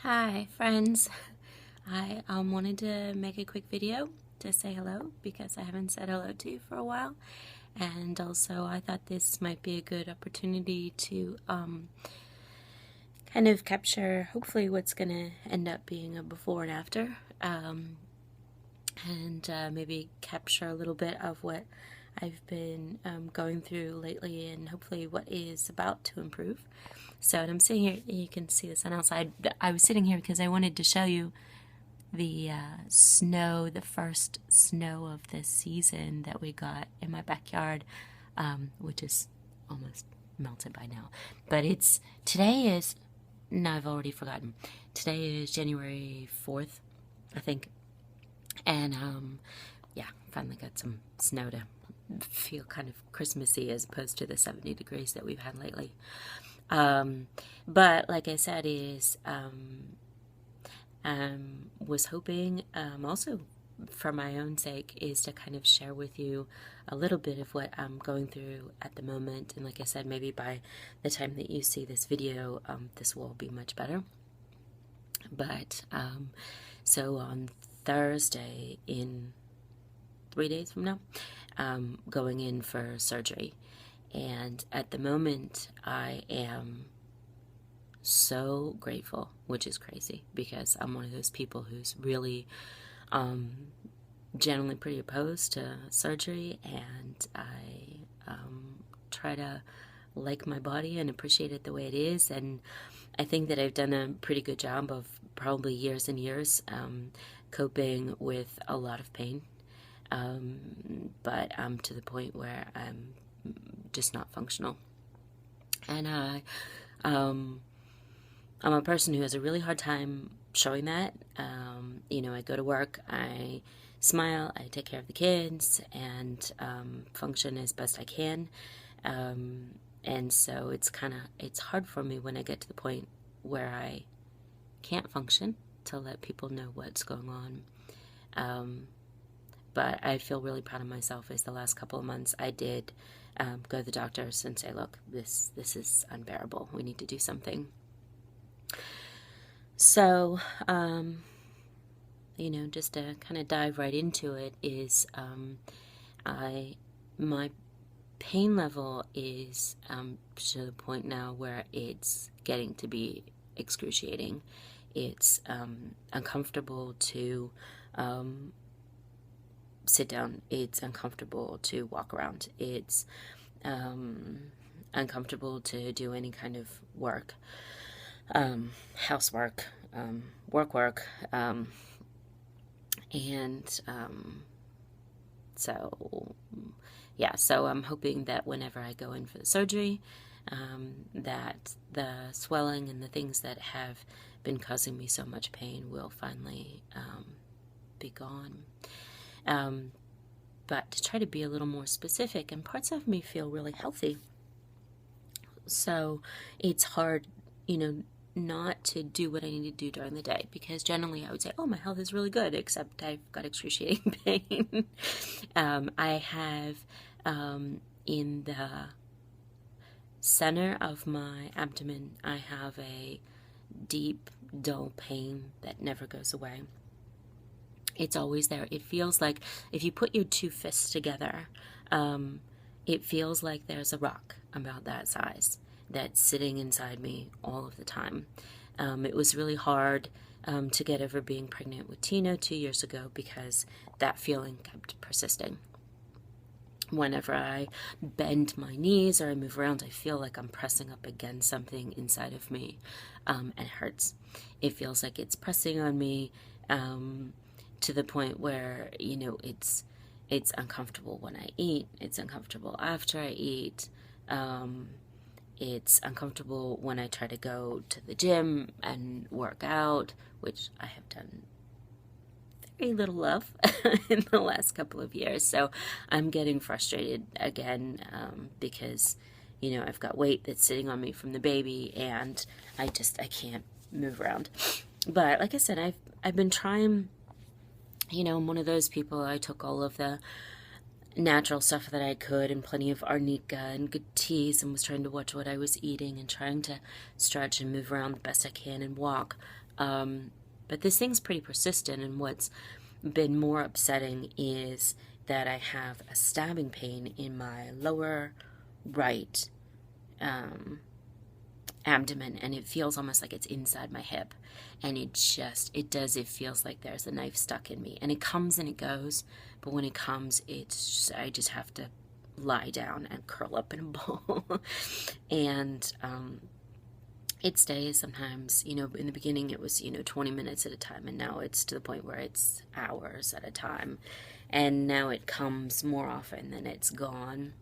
Hi friends, I wanted to make a quick video to say hello because I haven't said hello to you for a while, and also I thought this might be a good opportunity to kind of capture hopefully what's gonna end up being a before and after, and maybe capture a little bit of what I've been going through lately and hopefully what is about to improve. So I'm sitting here, you can see the sun outside. I was sitting here because I wanted to show you the snow, the first snow of this season that we got in my backyard, which is almost melted by now. But no, I've already forgotten. Today is January 4th, I think. And yeah, finally got some snow to feel kind of Christmassy as opposed to the 70 degrees that we've had lately. But like I said, was hoping also for my own sake is to kind of share with you a little bit of what I'm going through at the moment. And like I said, maybe by the time that you see this video, this will be much better. But so on Thursday, in 3 days from now, going in for surgery. And at the moment, I am so grateful, which is crazy because I'm one of those people who's really generally pretty opposed to surgery, and I try to like my body and appreciate it the way it is. And I think that I've done a pretty good job of probably years and years coping with a lot of pain. But I'm to the point where I'm just not functional. And I'm a person who has a really hard time showing that. I go to work, I smile, I take care of the kids, and function as best I can. And so it's hard for me when I get to the point where I can't function to let people know what's going on. But I feel really proud of myself as the last couple of months I did go to the doctors and say, look, this is unbearable. We need to do something. So, just to kind of dive right into it is my pain level is to the point now where it's getting to be excruciating. It's uncomfortable to sit down. It's uncomfortable to walk around. It's uncomfortable to do any kind of work, housework, work, and so yeah, so I'm hoping that whenever I go in for the surgery, that the swelling and the things that have been causing me so much pain will finally be gone. But to try to be a little more specific, and parts of me feel really healthy. So it's hard, not to do what I need to do during the day, because generally I would say, oh, my health is really good, except I've got excruciating pain. I have in the center of my abdomen, I have a deep, dull pain that never goes away. It's always there. It feels like if you put your two fists together, it feels like there's a rock about that size that's sitting inside me all of the time. It was really hard to get over being pregnant with Tino 2 years ago because that feeling kept persisting. Whenever I bend my knees or I move around, I feel like I'm pressing up against something inside of me, and it hurts. It feels like it's pressing on me to the point where, it's uncomfortable when I eat. It's uncomfortable after I eat. It's uncomfortable when I try to go to the gym and work out, which I have done very little of in the last couple of years. So I'm getting frustrated again because, I've got weight that's sitting on me from the baby, and I can't move around. But like I said, I've been trying. I'm one of those people. I took all of the natural stuff that I could, and plenty of arnica and good teas, and was trying to watch what I was eating and trying to stretch and move around the best I can and walk. But this thing's pretty persistent, and what's been more upsetting is that I have a stabbing pain in my lower right abdomen, and it feels almost like it's inside my hip, and it feels like there's a knife stuck in me, and it comes and it goes, but when it comes, I just have to lie down and curl up in a ball. And it stays sometimes, in the beginning it was 20 minutes at a time, and now it's to the point where it's hours at a time, and now it comes more often than it's gone.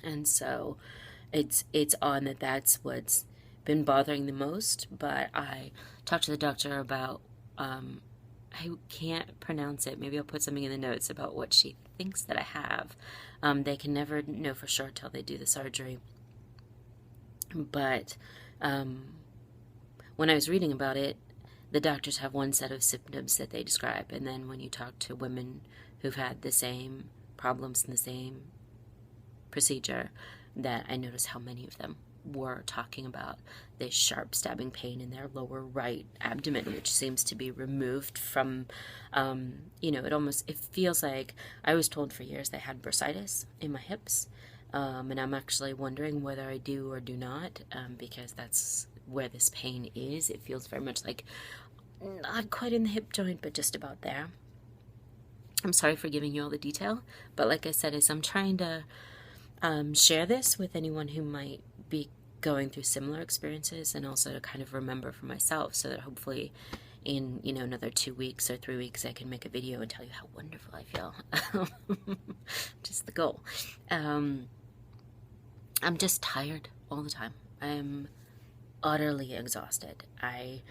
And so it's on that's what's been bothering the most. But I talked to the doctor about, I can't pronounce it. Maybe I'll put something in the notes about what she thinks that I have. They can never know for sure till they do the surgery. But when I was reading about it, the doctors have one set of symptoms that they describe, and then when you talk to women who've had the same problems and the same procedure, that I noticed how many of them were talking about this sharp stabbing pain in their lower right abdomen, which seems to be removed from, it feels like, I was told for years I had bursitis in my hips, and I'm actually wondering whether I do or do not, because that's where this pain is. It feels very much like not quite in the hip joint, but just about there. I'm sorry for giving you all the detail, but like I said, as I'm trying to share this with anyone who might be going through similar experiences, and also to kind of remember for myself, so that hopefully in another 2 weeks or 3 weeks I can make a video and tell you how wonderful I feel. Just the goal. I'm just tired all the time. I'm utterly exhausted. I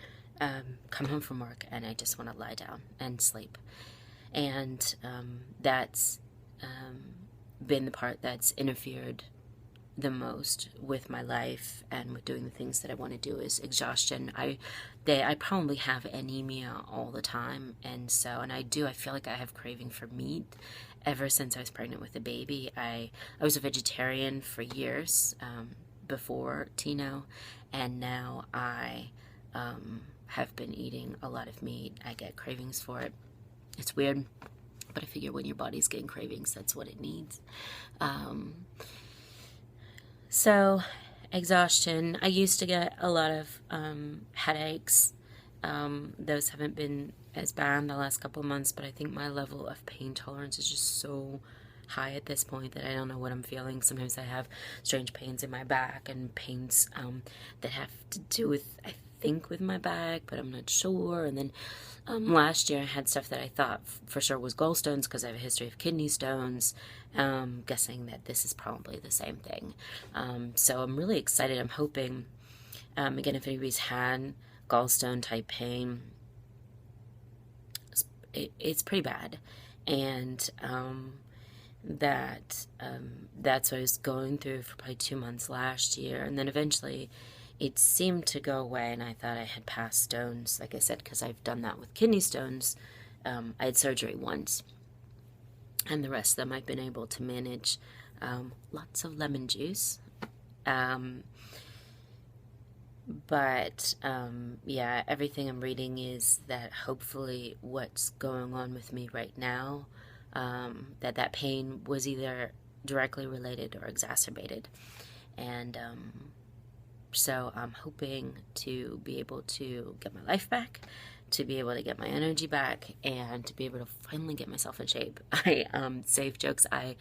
come home from work and I just want to lie down and sleep, and that's been the part that's interfered the most with my life and with doing the things that I want to do, is exhaustion. I probably have anemia all the time, and I feel like I have craving for meat ever since I was pregnant with a baby. I was a vegetarian for years before Tino, and now I have been eating a lot of meat. I get cravings for it. It's weird, but I figure when your body's getting cravings, that's what it needs. So, exhaustion. I used to get a lot of headaches. Those haven't been as bad the last couple of months, but I think my level of pain tolerance is just so high at this point that I don't know what I'm feeling. Sometimes I have strange pains in my back, and pains that have to do with, I think, with my back, but I'm not sure. And then last year I had stuff that I thought for sure was gallstones, because I have a history of kidney stones. Guessing that this is probably the same thing. So I'm really excited. I'm hoping, again, if anybody's had gallstone type pain, it's pretty bad. And that's what I was going through for probably 2 months last year. And then eventually it seemed to go away, and I thought I had passed stones, like I said, because I've done that with kidney stones. I had surgery once, and the rest of them I've been able to manage. Lots of lemon juice. But everything I'm reading is that hopefully what's going on with me right now, that pain was either directly related or exacerbated. And so I'm hoping to be able to get my life back, to be able to get my energy back, and to be able to finally get myself in shape. I safe jokes. I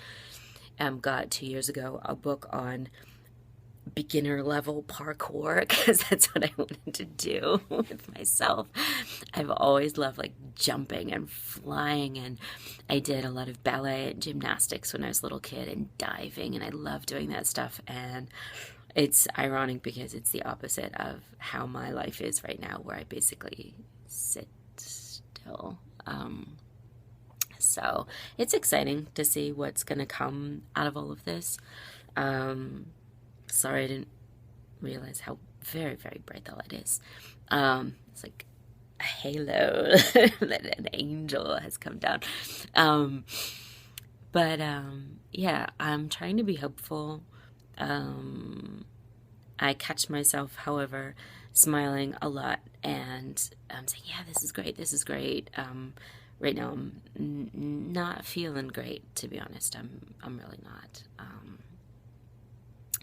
got 2 years ago a book on beginner level parkour, because that's what I wanted to do with myself. I've always loved like jumping and flying, and I did a lot of ballet and gymnastics when I was a little kid, and diving, and I love doing that stuff. And it's ironic because it's the opposite of how my life is right now, where I basically sit still. So it's exciting to see what's going to come out of all of this. Sorry, I didn't realize how very, very bright the light is. It's like a halo that an angel has come down. But yeah, I'm trying to be hopeful. I catch myself, however, smiling a lot and saying, yeah, this is great, this is great. Right now I'm not feeling great, to be honest. I'm really not.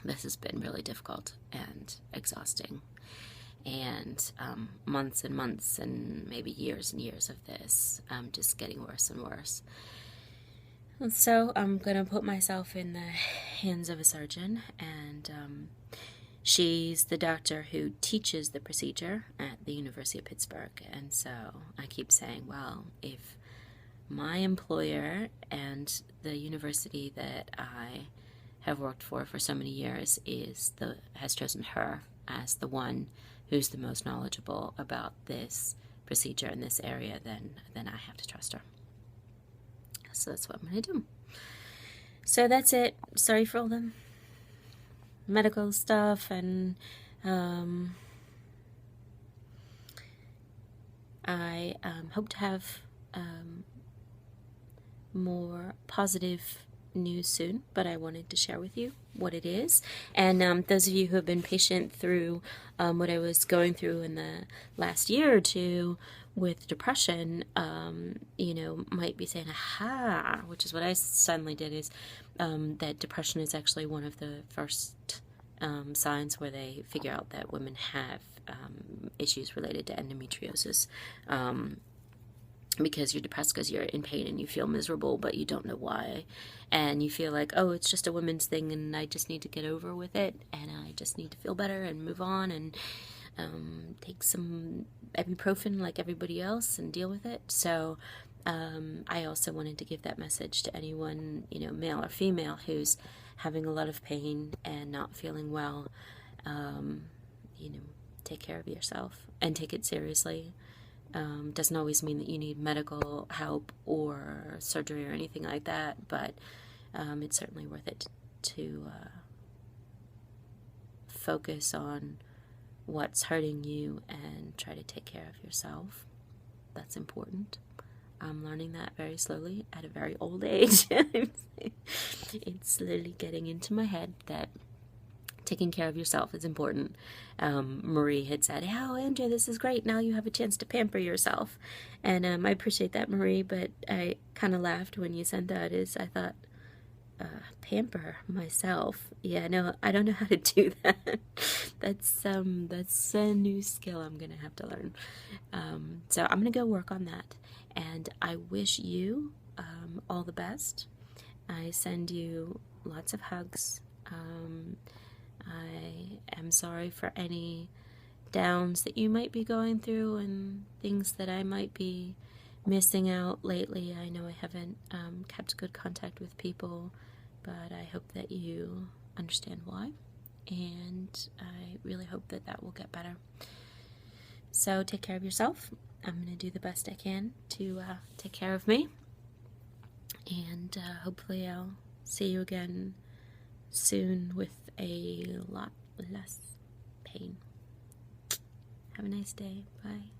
This has been really difficult and exhausting. And months and months and maybe years and years of this, just getting worse and worse. And so I'm going to put myself in the hands of a surgeon, and she's the doctor who teaches the procedure at the University of Pittsburgh. And so I keep saying, well, if my employer and the university that I have worked for so many years has chosen her as the one who's the most knowledgeable about this procedure in this area, then I have to trust her. So that's what I'm going to do. So that's it. Sorry for all the medical stuff, and I hope to have more positive news soon, but I wanted to share with you what it is. And those of you who have been patient through what I was going through in the last year or two with depression, might be saying, aha, which is what I suddenly did, is that depression is actually one of the first signs where they figure out that women have issues related to endometriosis. Because you're depressed because you're in pain and you feel miserable, but you don't know why. And you feel like, oh, it's just a woman's thing and I just need to get over with it and I just need to feel better and move on and take some ibuprofen like everybody else and deal with it. So I also wanted to give that message to anyone, male or female, who's having a lot of pain and not feeling well. Take care of yourself and take it seriously. Doesn't always mean that you need medical help or surgery or anything like that, but it's certainly worth it to focus on what's hurting you and try to take care of yourself. That's important. I'm learning that very slowly at a very old age. It's slowly getting into my head that taking care of yourself is important. Marie had said, oh, Andrea, this is great. Now you have a chance to pamper yourself. And I appreciate that, Marie, but I kind of laughed when you sent that. I thought, pamper myself. Yeah, no, I don't know how to do that. That's a new skill I'm going to have to learn. So I'm going to go work on that. And I wish you all the best. I send you lots of hugs. I am sorry for any downs that you might be going through and things that I might be missing out lately. I know I haven't kept good contact with people, but I hope that you understand why, and I really hope that that will get better. So take care of yourself. I'm going to do the best I can to take care of me, and hopefully I'll see you again soon with a lot less pain. Have a nice day. Bye.